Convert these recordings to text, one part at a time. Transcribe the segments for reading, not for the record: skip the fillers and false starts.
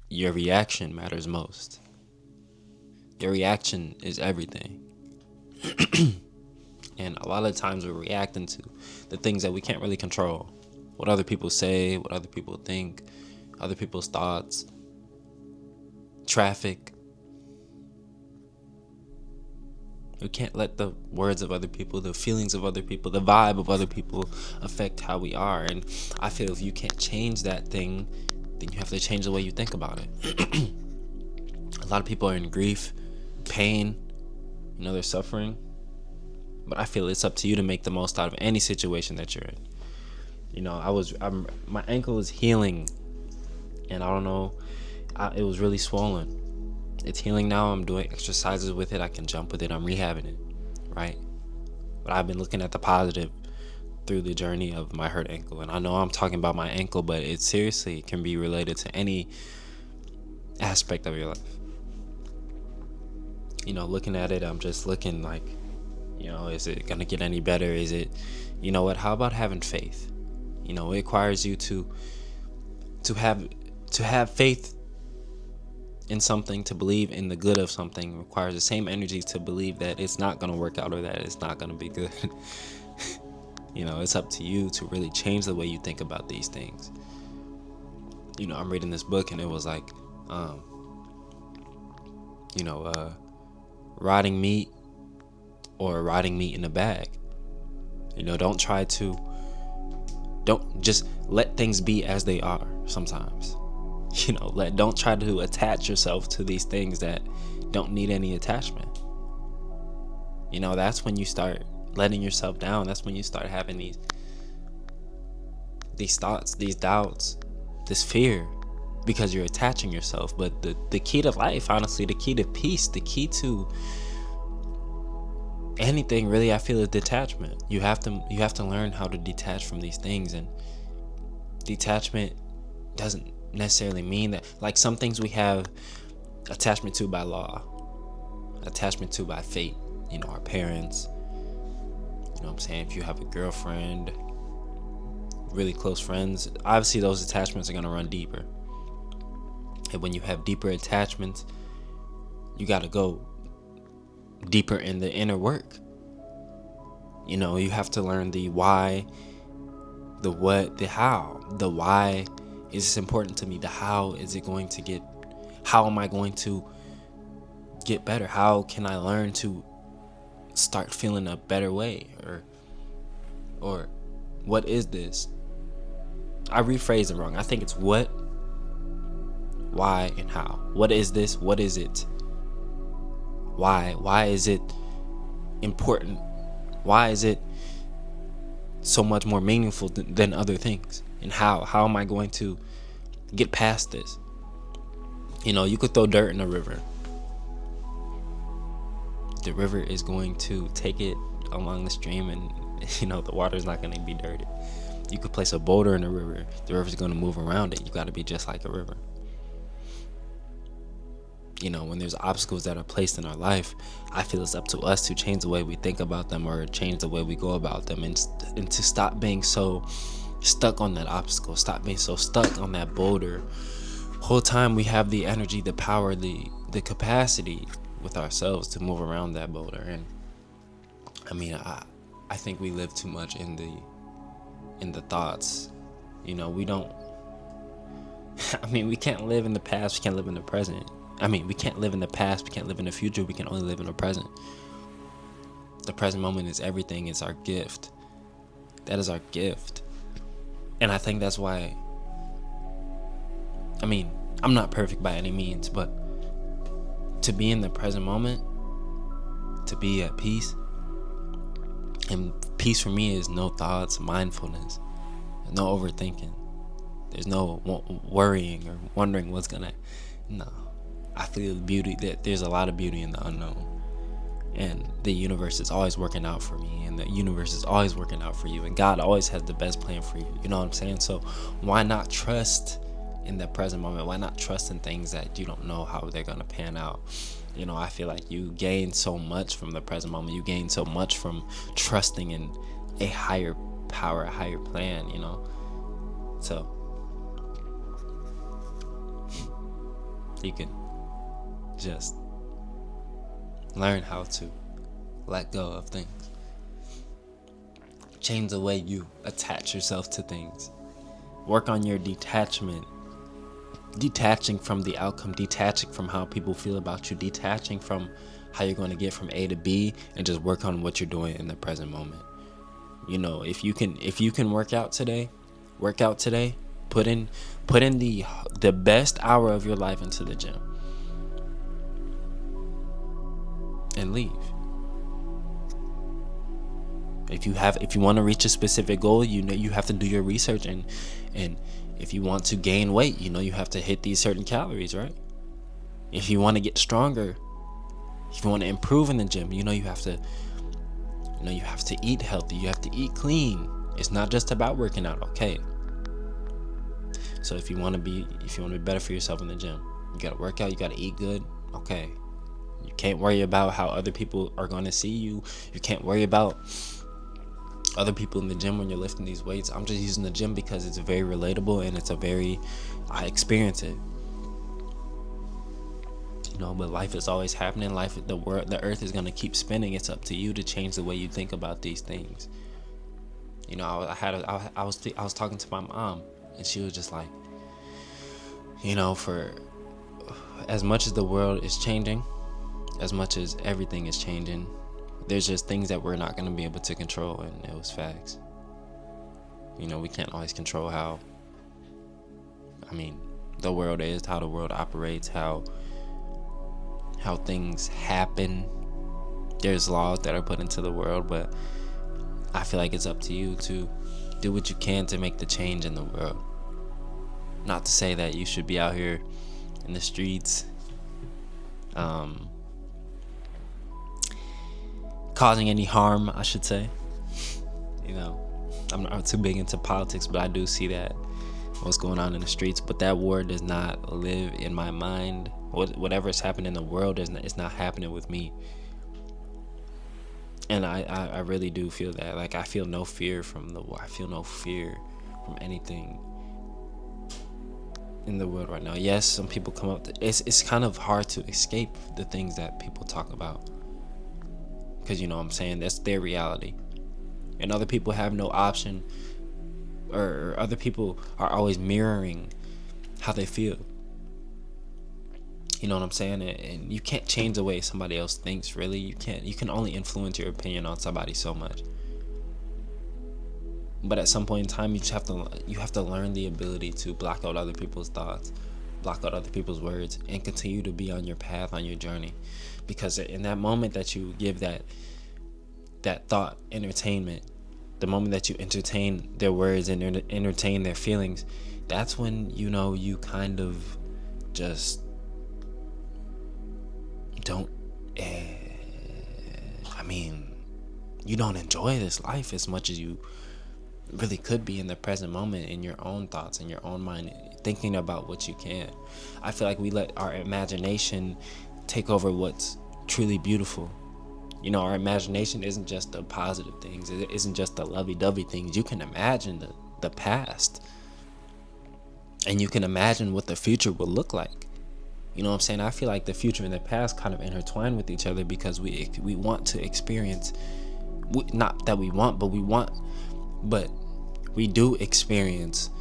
your reaction matters most. Your reaction is everything. And a lot of times we're reacting to the things that we can't really control. What other people say, what other people think, other people's thoughts, traffic. We can't let the words of other people, the feelings of other people, the vibe of other people affect how we are. And I feel if you can't change that thing, then you have to change the way you think about it. A lot of people are in grief, pain, they're suffering. But I feel it's up to you to make the most out of any situation that you're in. My ankle is healing, and I don't know, it was really swollen. It's healing now. I'm doing exercises with it. I can jump with it. I'm rehabbing it, right? But I've been looking at the positive through the journey of my hurt ankle. And I know I'm talking about my ankle, but it seriously can be related to any aspect of your life. Looking at it, I'm just looking like, is it going to get any better? Is it, how about having faith? It requires you to have faith in something, to believe in the good of something requires the same energy to believe that it's not going to work out or that it's not going to be good. It's up to you to really change the way you think about these things. I'm reading this book and it was like, rotting meat or rotting meat in a bag. Don't just let things be as they are sometimes. Don't try to attach yourself to these things that don't need any attachment. That's when you start letting yourself down. That's when you start having these thoughts, these doubts, this fear, because you're attaching yourself. But the key to life, honestly, the key to peace, the key to anything really, I feel, is detachment. You have to learn how to detach from these things. And detachment doesn't necessarily mean that, like, some things we have attachment to by law, attachment to by fate, our parents, what I'm saying, if you have a girlfriend, really close friends, obviously those attachments are going to run deeper. And when you have deeper attachments, you got to go deeper in the inner work. You have to learn the why, the what, the how. The why is this important to me? The how is it going to get, how am I going to get better? How can I learn to start feeling a better way? Or what is this? I rephrased it wrong. I think it's what, why, and how. What is this? What is it? Why? Why is it important? Why is it so much more meaningful than other things? And how am I going to get past this? You could throw dirt in a river. The river is going to take it along the stream, and the water is not going to be dirty. You could place a boulder in a river. The river is going to move around it. You got to be just like a river. When there's obstacles that are placed in our life, I feel it's up to us to change the way we think about them or change the way we go about them, and to stop being so stuck on that obstacle, stop being so stuck on that boulder. Whole time we have the energy, the power, the capacity with ourselves to move around that boulder. And I think we live too much in the thoughts. We don't we can't live in the past, we can't live in the present. We can't live in the past, we can't live in the future, we can only live in the present. The present moment is everything. It's our gift. That is our gift. And I think that's why, I'm not perfect by any means, but to be in the present moment, to be at peace, and peace for me is no thoughts, mindfulness, no overthinking. There's no worrying or wondering what's gonna, no. I feel the beauty, that there's a lot of beauty in the unknown, and the universe is always working out for me, and the universe is always working out for you, and God always has the best plan for you. You know what I'm saying? So why not trust in the present moment? Why not trust in things that you don't know how they're gonna pan out? I feel like you gain so much from the present moment. You gain so much from trusting in a higher power, a higher plan. So, You can just learn how to let go of things. Change the way you attach yourself to things. Work on your detachment. Detaching from the outcome, detaching from how people feel about you, detaching from how you're going to get from A to B, and just work on what you're doing in the present moment. You know, if you can work out today, put in the best hour of your life into the gym and leave. If you want to reach a specific goal, you know you have to do your research, and if you want to gain weight, you know you have to hit these certain calories, right? If you want to get stronger, if you want to improve in the gym, you know you have to eat healthy, you have to eat clean. It's not just about working out, okay? So if you want to be better for yourself in the gym, you got to work out, you got to eat good, okay? You can't worry about how other people are going to see you. You can't worry about other people in the gym when you're lifting these weights. I'm just using the gym because it's very relatable, and I experience it. You know, but life is always happening. The earth is gonna keep spinning. It's up to you to change the way you think about these things. You know, I was talking to my mom, and she was just like, you know, for as much as the world is changing, as much as everything is changing, there's just things that we're not gonna be able to control, and it was facts. You know, we can't always control the world is, how the world operates, how things happen. There's laws that are put into the world, but I feel like it's up to you to do what you can to make the change in the world. Not to say that you should be out here in the streets causing any harm, I should say. You know, I'm not too big into politics, but I do see that what's going on in the streets, but that war does not live in my mind. Whatever's happening in the world it's not happening with me. And I really do feel that. Like, I feel no fear from the war. I feel no fear from anything in the world right now. Yes, some people come up it's kind of hard to escape the things that people talk about, because, you know what I'm saying, that's their reality, and other people have no option, or other people are always mirroring how they feel. You know what I'm saying? And you can't change the way somebody else thinks, really. You can't. You can only influence your opinion on somebody so much. But at some point in time, you have to learn the ability to block out other people's thoughts, block out other people's words, and continue to be on your path, on your journey. Because in that moment that you give that thought entertainment, the moment that you entertain their words and entertain their feelings, that's when, you know, you kind of just don't you don't enjoy this life as much as you really could be in the present moment, in your own thoughts, in your own mind, thinking about what you can. I feel like we let our imagination take over what's truly beautiful. You know, our imagination isn't just the positive things. It isn't just the lovey-dovey things. You can imagine the past, and you can imagine what the future will look like. You know what I'm saying? I feel like the future and the past kind of intertwine with each other, because we want to experience, not that we want, but we do experience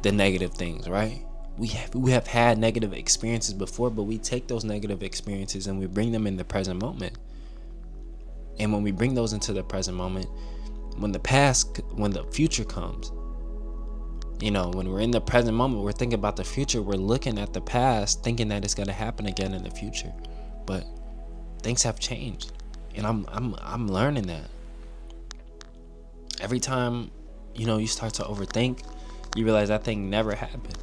the negative things, right? We have had negative experiences before, but we take those negative experiences and we bring them in the present moment. And when we bring those into the present moment, when the future comes, you know, when we're in the present moment, we're thinking about the future, we're looking at the past, thinking that it's going to happen again in the future. But things have changed, and I'm learning that. Every time, you know, you start to overthink, you realize that thing never happened.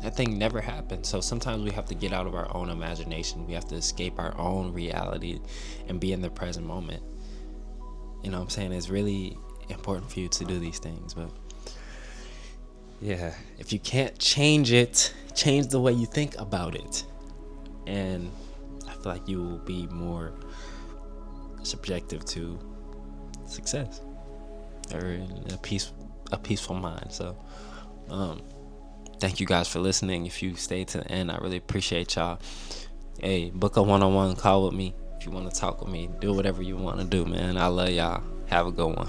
That thing never happened. So sometimes we have to get out of our own imagination. We have to escape our own reality and be in the present moment. You know what I'm saying? It's really important for you to do these things. But yeah, if you can't change it, change the way you think about it. And I feel like you will be more subjective to success, or a peaceful mind. So Thank you guys for listening. If you stayed to the end, I really appreciate y'all. Hey, book a one-on-one call with me if you want to talk with me. Do whatever you want to do, man. I love y'all. Have a good one.